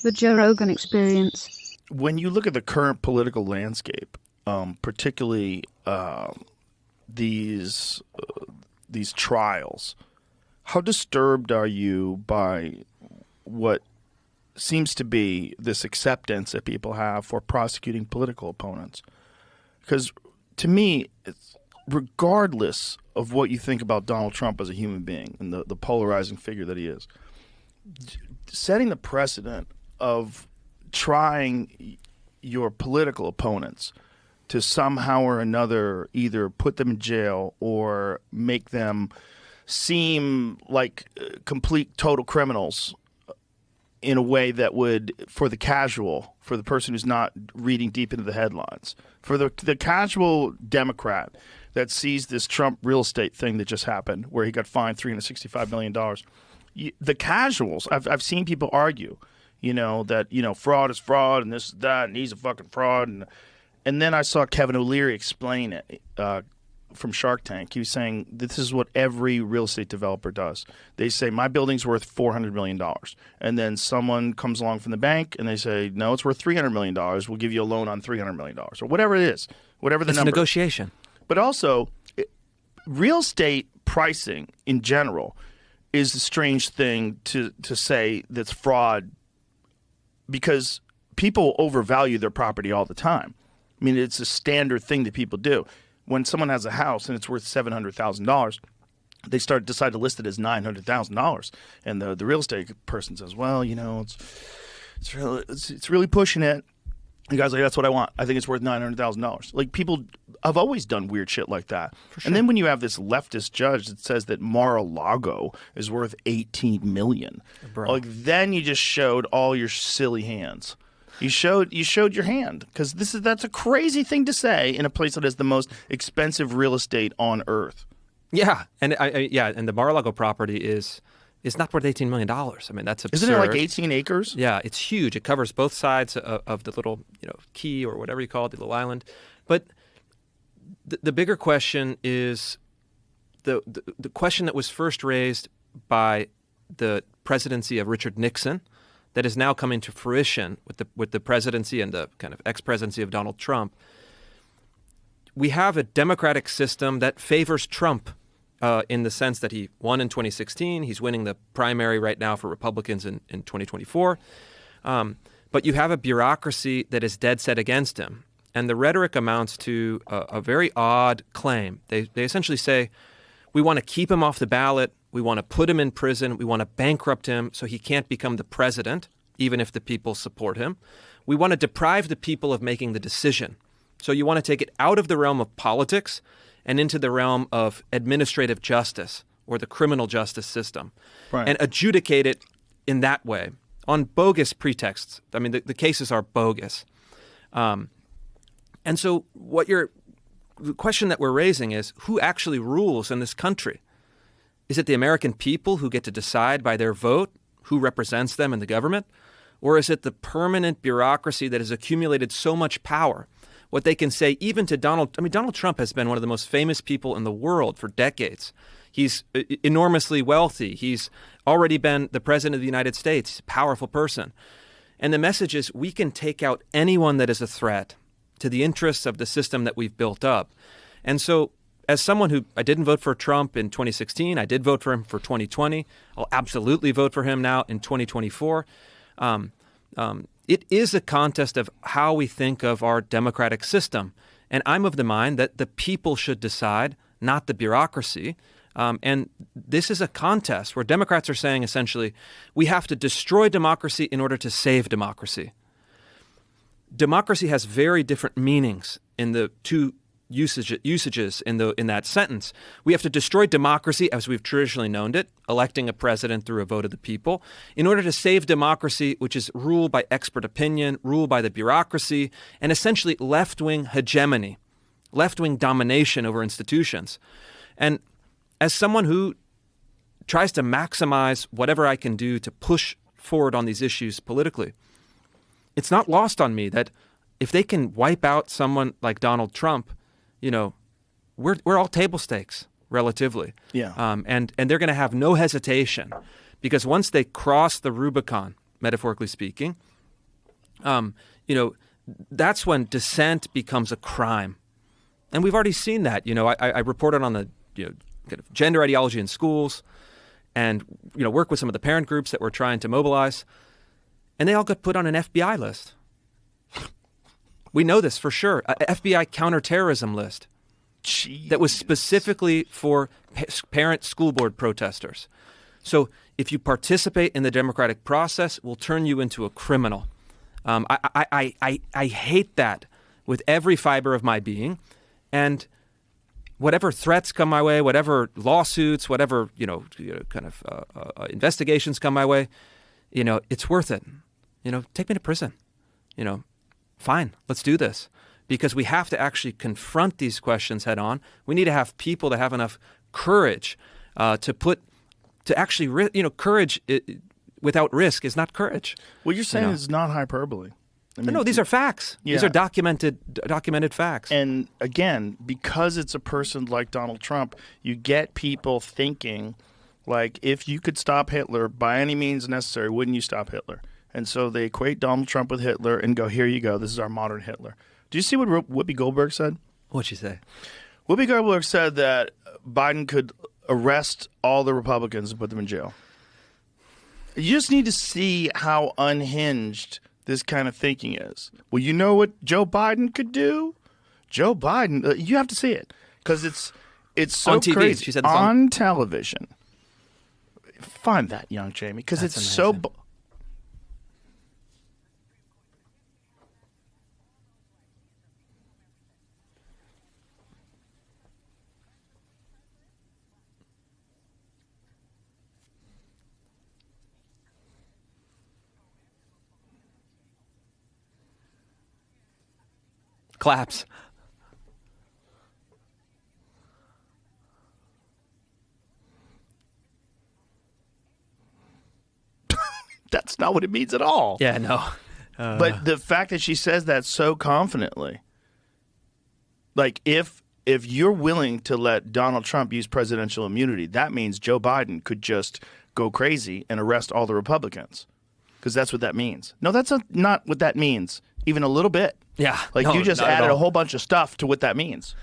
The Joe Rogan Experience. When you look at the current political landscape, particularly these trials, how disturbed are you by what seems to be this acceptance that people have for prosecuting political opponents? Because to me, regardless of what you think about Donald Trump as a human being and the polarizing figure that he is, setting the precedent of trying your political opponents to somehow or another either put them in jail or make them seem like complete total criminals in a way that would, for the casual, for the person who's not reading deep into the headlines, for the casual Democrat that sees this Trump real estate thing that just happened where he got fined $365 million. The casuals, I've seen people argue, that, fraud is fraud and this is that and he's a fucking fraud. And then I saw Kevin O'Leary explain it from Shark Tank. He was saying this is what every real estate developer does. They say, my building's worth $400 million. And then someone comes along from the bank and they say, no, it's worth $300 million. We'll give you a loan on $300 million or whatever it is, whatever the number. It's negotiation. But also, real estate pricing in general is a strange thing to say that's fraud because people overvalue their property all the time. I mean, it's a standard thing that people do. When someone has a house and it's worth $700,000, they decide to list it as $900,000, and the real estate person says, "Well, it's really pushing it." The guy's like, "That's what I want. I think it's worth $900,000." Like, people have always done weird shit like that. For sure. And then when you have this leftist judge that says that Mar-a-Lago is worth $18 million, like, then you just showed all your silly hands. You showed your hand, because that's a crazy thing to say in a place that has the most expensive real estate on earth. Yeah, and and the Mar-a-Lago property is not worth $18 million. I mean, that's absurd. Isn't it like 18 acres? Yeah, it's huge. It covers both sides of the little key or whatever you call it, the little island. But the bigger question is the question that was first raised by the presidency of Richard Nixon, that is now coming to fruition with the presidency and the kind of ex-presidency of Donald Trump. We have a democratic system that favors Trump in the sense that he won in 2016. He's winning the primary right now for Republicans in 2024. But you have a bureaucracy that is dead set against him. And the rhetoric amounts to a very odd claim. They essentially say, we want to keep him off the ballot. We want to put him in prison. We want to bankrupt him so he can't become the president, even if the people support him. We want to deprive the people of making the decision. So you want to take it out of the realm of politics and into the realm of administrative justice or the criminal justice system, right, and adjudicate it in that way on bogus pretexts. I mean, the cases are bogus. And so the question that we're raising is, who actually rules in this country? Is it the American people who get to decide by their vote who represents them in the government? Or is it the permanent bureaucracy that has accumulated so much power? What they can say even to Donald Trump has been one of the most famous people in the world for decades. He's enormously wealthy. He's already been the president of the United States. He's a powerful person. And the message is, we can take out anyone that is a threat to the interests of the system that we've built up. And so, as someone I didn't vote for Trump in 2016, I did vote for him for 2020. I'll absolutely vote for him now in 2024. It is a contest of how we think of our democratic system. And I'm of the mind that the people should decide, not the bureaucracy. And this is a contest where Democrats are saying, essentially, we have to destroy democracy in order to save democracy. Democracy has very different meanings in the two usages in that sentence. We have to destroy democracy as we've traditionally known it, electing a president through a vote of the people, in order to save democracy, which is ruled by expert opinion, ruled by the bureaucracy, and essentially left-wing hegemony, left-wing domination over institutions. And as someone who tries to maximize whatever I can do to push forward on these issues politically, it's not lost on me that if they can wipe out someone like Donald Trump, we're all table stakes relatively. Yeah. And they're going to have no hesitation, because once they cross the Rubicon metaphorically speaking, that's when dissent becomes a crime. And we've already seen that. I reported on the kind of gender ideology in schools and work with some of the parent groups that were trying to mobilize, and they all got put on an FBI list. We know this for sure, a FBI counterterrorism list. Jeez. That was specifically for parent school board protesters. So if you participate in the democratic process, we'll turn you into a criminal. I hate that with every fiber of my being. And whatever threats come my way, whatever lawsuits, whatever investigations come my way, it's worth it. Take me to prison. Fine, let's do this. Because we have to actually confront these questions head on. We need to have people that have enough courage courage without risk is not courage. What you're saying is not hyperbole. No, these are facts. Yeah. These are documented facts. And again, because it's a person like Donald Trump, you get people thinking, like, if you could stop Hitler by any means necessary, wouldn't you stop Hitler? And so they equate Donald Trump with Hitler and go, here you go, this is our modern Hitler. Do you see what Whoopi Goldberg said? What'd she say? Whoopi Goldberg said that Biden could arrest all the Republicans and put them in jail. You just need to see how unhinged this kind of thinking is. Well, you know what Joe Biden could do? Joe Biden, you have to see it because it's so on TV. crazy. She said it's it's on television. Find that, young Jamie, because it's amazing. so. Claps. That's not what it means at all. Yeah, no. But the fact that she says that so confidently, like if you're willing to let Donald Trump use presidential immunity, that means Joe Biden could just go crazy and arrest all the Republicans, because that's what that means. No, that's not what that means, even a little bit. Yeah. Like no, you just not at added all. a whole bunch of stuff to what that means.